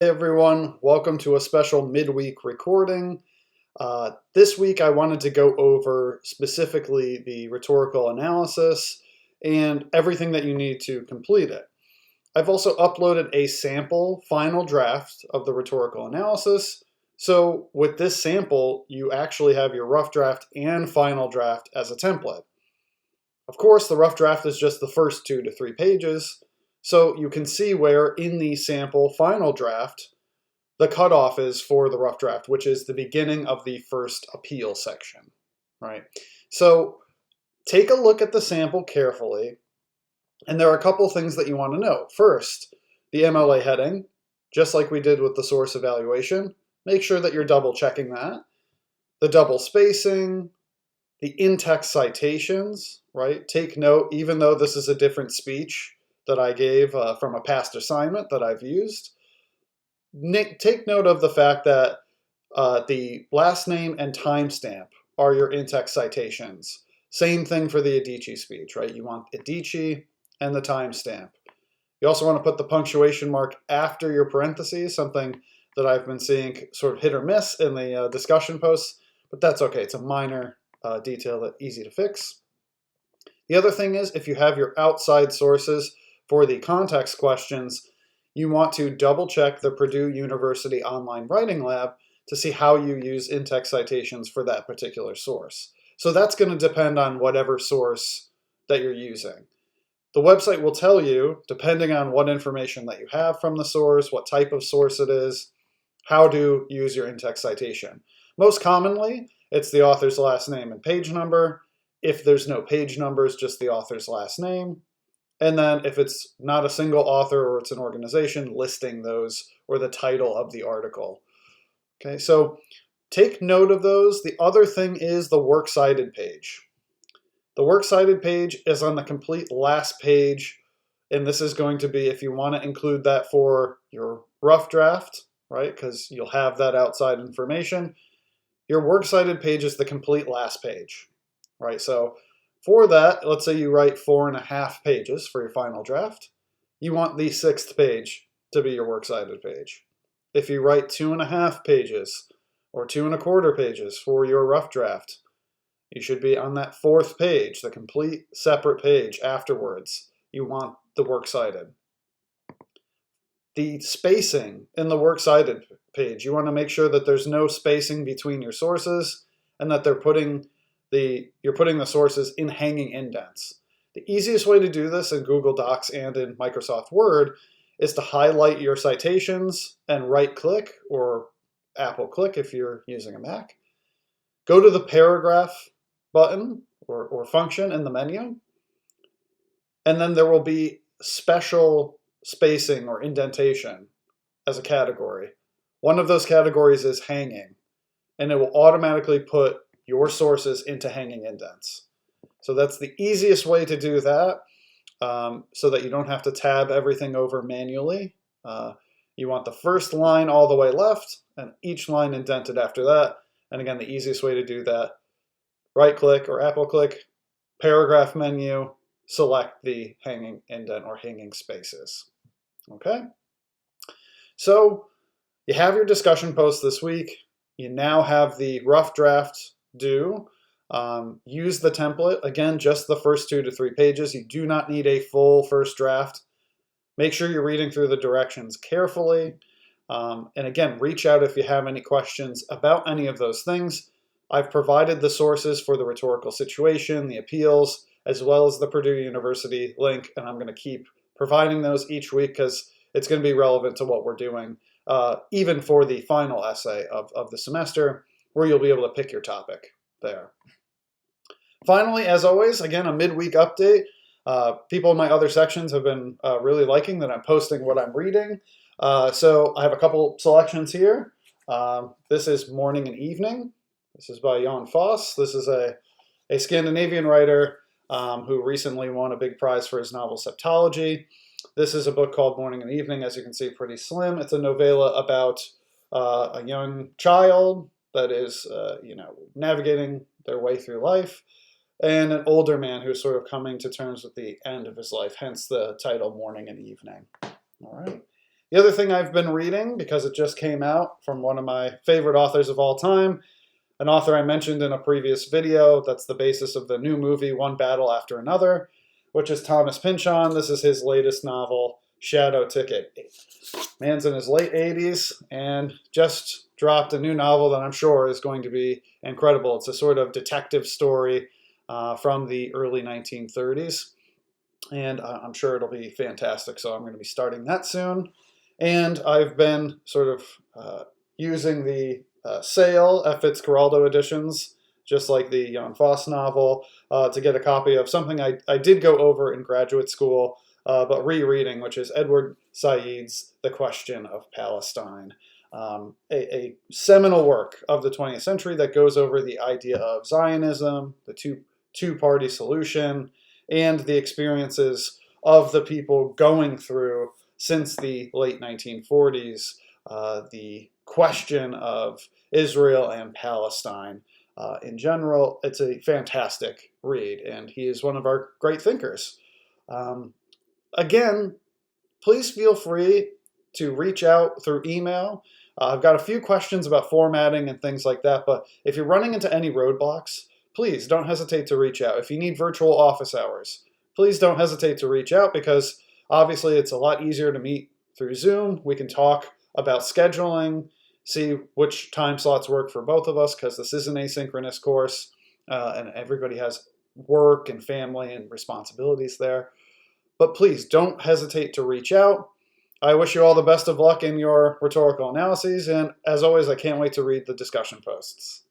Everyone, welcome to a special midweek recording. This week I wanted to go over specifically the rhetorical analysis and everything that you need to complete it. I've also uploaded a sample final draft of the rhetorical analysis. So with this sample, you actually have your rough draft and final draft as a template. Of course, the rough draft is just the first 2 to 3 pages. So you can see where in the sample final draft, the cutoff is for the rough draft, which is the beginning of the first appeal section, right? So take a look at the sample carefully, and there are a couple things that you want to know. First, the MLA heading, just like we did with the source evaluation, make sure that you're double checking that. The double spacing, the in-text citations, right? Take note, even though this is a different speech that I gave from a past assignment that I've used, take note of the fact that the last name and timestamp are your in-text citations. Same thing for the Adichie speech, right? You want Adichie and the timestamp. You also want to put the punctuation mark after your parentheses, something that I've been seeing sort of hit or miss in the discussion posts, but that's okay. It's a minor detail that's easy to fix. The other thing is, if you have your outside sources for the context questions, you want to double check the Purdue University Online Writing Lab to see how you use in-text citations for that particular source. So that's going to depend on whatever source that you're using. The website will tell you, depending on what information that you have from the source, what type of source it is, how to use your in-text citation. Most commonly, it's the author's last name and page number. If there's no page numbers, just the author's last name. And then if it's not a single author or it's an organization, listing those or the title of the article. Okay, so take note of those. The other thing is the works cited page. The works cited page is on the complete last page, and this is going to be, if you want to include that for your rough draft, right, because you'll have that outside information, your works cited page is the complete last page, right? So for that, let's say you write 4.5 pages for your final draft. You want the 6th page to be your works cited page. If you write 2.5 pages or 2.25 pages for your rough draft, you should be on that 4th page, the complete separate page afterwards. You want the works cited. The spacing in the works cited page, you want to make sure that there's no spacing between your sources and that you're putting the sources in hanging indents. The easiest way to do this in Google Docs and in Microsoft Word is to highlight your citations and right-click, or Apple-click if you're using a Mac. Go to the paragraph button or function in the menu, and then there will be special spacing or indentation as a category. One of those categories is hanging, and it will automatically put your sources into hanging indents. So that's the easiest way to do that, so that you don't have to tab everything over manually. You want the first line all the way left and each line indented after that. And again, the easiest way to do that, right-click or Apple-click, paragraph menu, select the hanging indent or hanging spaces. Okay? So you have your discussion post this week. You now have the rough draft due. Use the template. Again, just the first 2 to 3 pages. You do not need a full first draft. Make sure you're reading through the directions carefully. And again, reach out if you have any questions about any of those things. I've provided the sources for the rhetorical situation, the appeals, as well as the Purdue University link, and I'm going to keep providing those each week because it's going to be relevant to what we're doing, even for the final essay of the semester, where you'll be able to pick your topic there. Finally, as always, again, a midweek update. People in my other sections have been really liking that I'm posting what I'm reading. So I have a couple selections here. This is Morning and Evening. This is by Jan Foss. This is a Scandinavian writer who recently won a big prize for his novel Septology. This is a book called Morning and Evening, as you can see, pretty slim. It's a novella about a young child that is, navigating their way through life, and an older man who's sort of coming to terms with the end of his life, hence the title Morning and Evening. All right. The other thing I've been reading, because it just came out from one of my favorite authors of all time, an author I mentioned in a previous video that's the basis of the new movie One Battle After Another, which is Thomas Pynchon. This is his latest novel, Shadow Ticket. Man's in his late 80s and just dropped a new novel that I'm sure is going to be incredible. It's a sort of detective story from the early 1930s, and I'm sure it'll be fantastic, so I'm going to be starting that soon. And I've been sort of using the sale at Fitzcarraldo Editions, just like the Jan Foss novel, to get a copy of something I did go over in graduate school, but rereading, which is Edward Said's The Question of Palestine, a seminal work of the 20th century that goes over the idea of Zionism, the two-party solution, and the experiences of the people going through, since the late 1940s, the question of Israel and Palestine in general. It's a fantastic read, and he is one of our great thinkers. Again, please feel free to reach out through email. I've got a few questions about formatting and things like that, but if you're running into any roadblocks, please don't hesitate to reach out. If you need virtual office hours, please don't hesitate to reach out, because obviously it's a lot easier to meet through Zoom. We can talk about scheduling, see which time slots work for both of us, because this is an asynchronous course and everybody has work and family and responsibilities there. But please don't hesitate to reach out. I wish you all the best of luck in your rhetorical analyses, and as always, I can't wait to read the discussion posts.